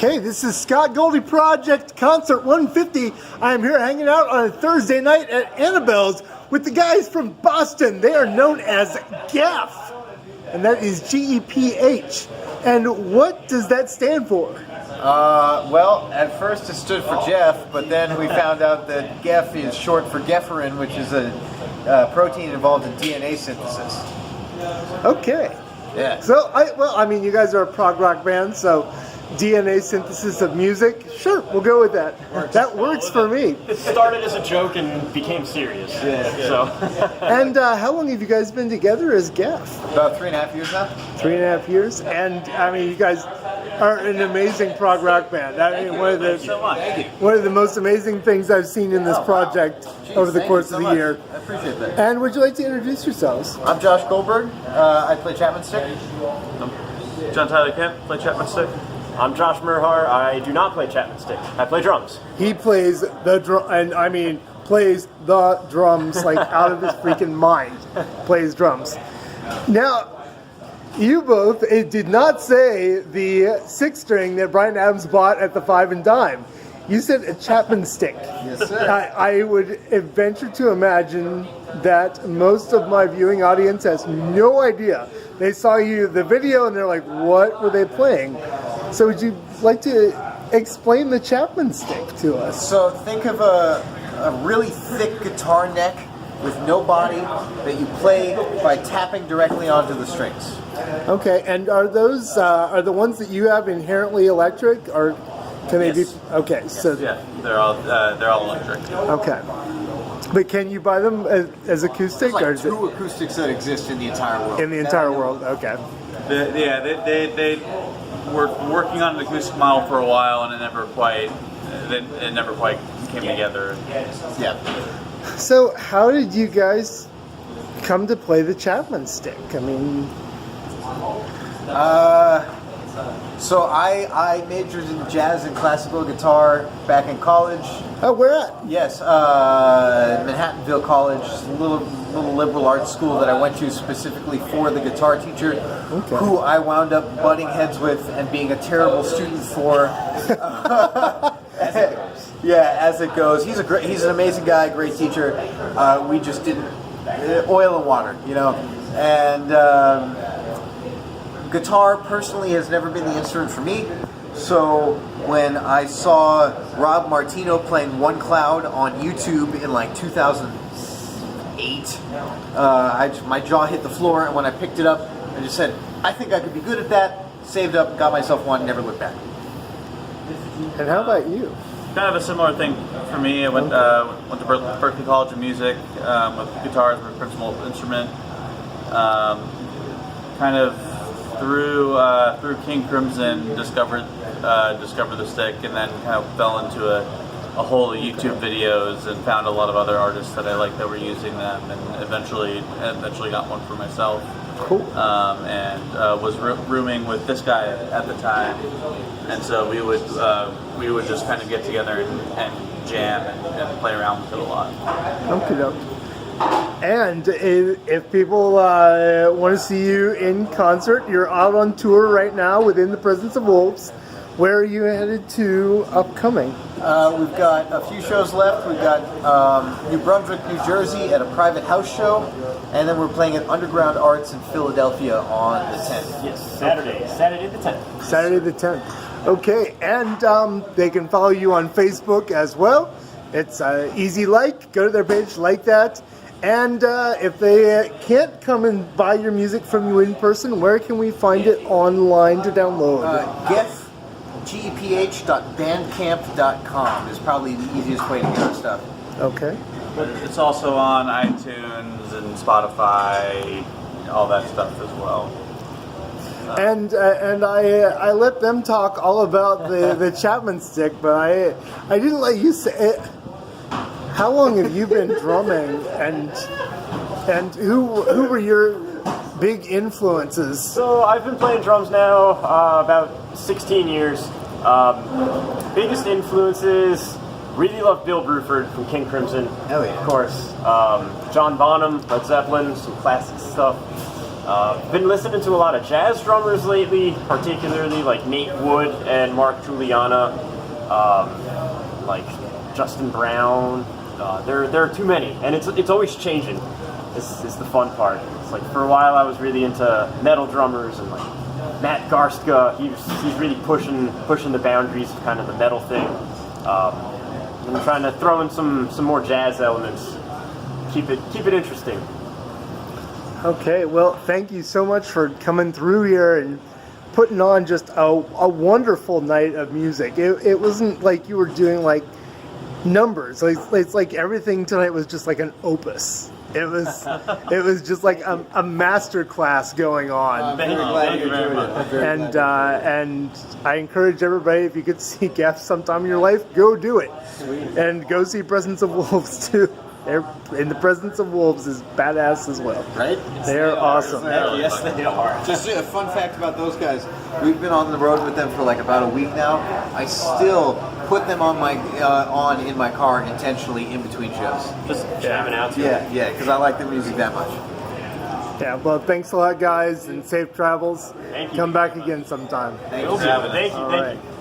Okay, this is Scott Goldie Project Concert 150. I am here hanging out on a Thursday night at Annabelle's with the guys from Boston. They are known as GEPH, and that is GEPH. And what does that stand for? Well, at first it stood for Jeff, but then we found out that GEPH is short for Gefferin, which is a protein involved in DNA synthesis. Okay. Yeah. So, I mean, you guys are a prog rock band, so DNA synthesis of music, sure, we'll go with that. That works for me. It started as a joke and became serious. Yeah. So. And how long have you guys been together as GEPH? About 3.5 years now. 3.5 years, and I mean, you guys are an amazing prog rock band. I mean, one of the most amazing things I've seen in this project over the course of the year. I appreciate that. And would you like to introduce yourselves? I'm Josh Goldberg. I play Chapman Stick. I'm John Tyler Kent, play Chapman Stick. I'm Josh Merhar. I do not play Chapman Stick. I play drums. He plays the drum, and I mean, plays the drums like out of his freaking mind. Plays drums. Now, you both did not say the 6-string that Brian Adams bought at the Five and Dime. You said a Chapman Stick. Yes, sir. I would venture to imagine that most of my viewing audience has no idea. They saw the video and they're like, what were they playing? So would you like to explain the Chapman Stick to us? So think of a really thick guitar neck with no body that you play by tapping directly onto the strings. Okay, and are those are the ones that you have inherently electric, or can they be? Okay, so Yeah, they're all electric. okay, but can you buy them as acoustic, There's or like is it 2 acoustics that exist in the entire world. in the entire world? Okay, They were working on an acoustic model for a while, and it never quite came together. Yeah. so how did you guys come to play the Chapman Stick? I mean, So I majored in jazz and classical guitar back in college. oh, where at? Yes, Manhattanville College, a little liberal arts school that I went to specifically for the guitar teacher, who I wound up butting heads with and being a terrible student for. Yeah, as it goes. He's an amazing guy, great teacher. We just didn't oil and water, you know, and. Guitar personally has never been the instrument for me, so when I saw Rob Martino playing One Cloud on YouTube in like 2008, my jaw hit the floor, and when I picked it up, I just said, I think I could be good at that, saved up, got myself one, never looked back. And how about you? Kind of a similar thing for me. I went to Berklee College of Music with guitar as my principal instrument. Kind of through King Crimson, discovered the stick, and then kind of fell into a hole of YouTube videos and found a lot of other artists that I liked that were using them, and eventually got one for myself. Cool. And was rooming with this guy at the time, and so we would just kind of get together and jam and play around with it a lot. Okay. And if people want to see you in concert, you're out on tour right now within the Presence of Wolves. Where are you headed to upcoming? We've got a few shows left. We've got New Brunswick, New Jersey at a private house show, and then we're playing at Underground Arts in Philadelphia on the 10th. Yes, Saturday the 10th. Saturday the 10th. Okay, and they can follow you on Facebook as well. It's easy like. Go to their page, like that. And if they can't come and buy your music from you in person, where can we find it online to download? GEPH.bandcamp.com is probably the easiest way to get our stuff. Okay. But it's also on iTunes and Spotify, all that stuff as well. And I let them talk all about the Chapman Stick, but I didn't let you say it. How long have you been drumming, and who were your big influences? So I've been playing drums now about 16 years. Biggest influences, really love Bill Bruford from King Crimson. Hell yeah. Of course. John Bonham, Led Zeppelin, some classic stuff. Been listening to a lot of jazz drummers lately, particularly like Nate Wood and Mark Juliana, like Justin Brown. There are too many, and it's always changing. This is the fun part. It's like for a while I was really into metal drummers and like Matt Garska. He's really pushing the boundaries of kind of the metal thing. I'm trying to throw in some more jazz elements. Keep it interesting. Okay, well, thank you so much for coming through here and putting on just a wonderful night of music. It wasn't like you were doing like numbers. It's like everything tonight was just like an opus. It was just like a master class going on. Thank you very much. And I encourage everybody, if you could see GEPH sometime in your life, go do it. Sweet. And go see Presence of Wolves too. In the Presence of Wolves is badass as well. Right? They're awesome. Yes, they are. Just a fun fact about those guys. We've been on the road with them for like about a week now. I still put them on in my car intentionally in between shows. Just jamming out to it. Yeah, because I like the music that much. Yeah, well, thanks a lot, guys, and safe travels. Thank you. Come back again sometime. Thank Will you. do. Thank you. All Thank right. you.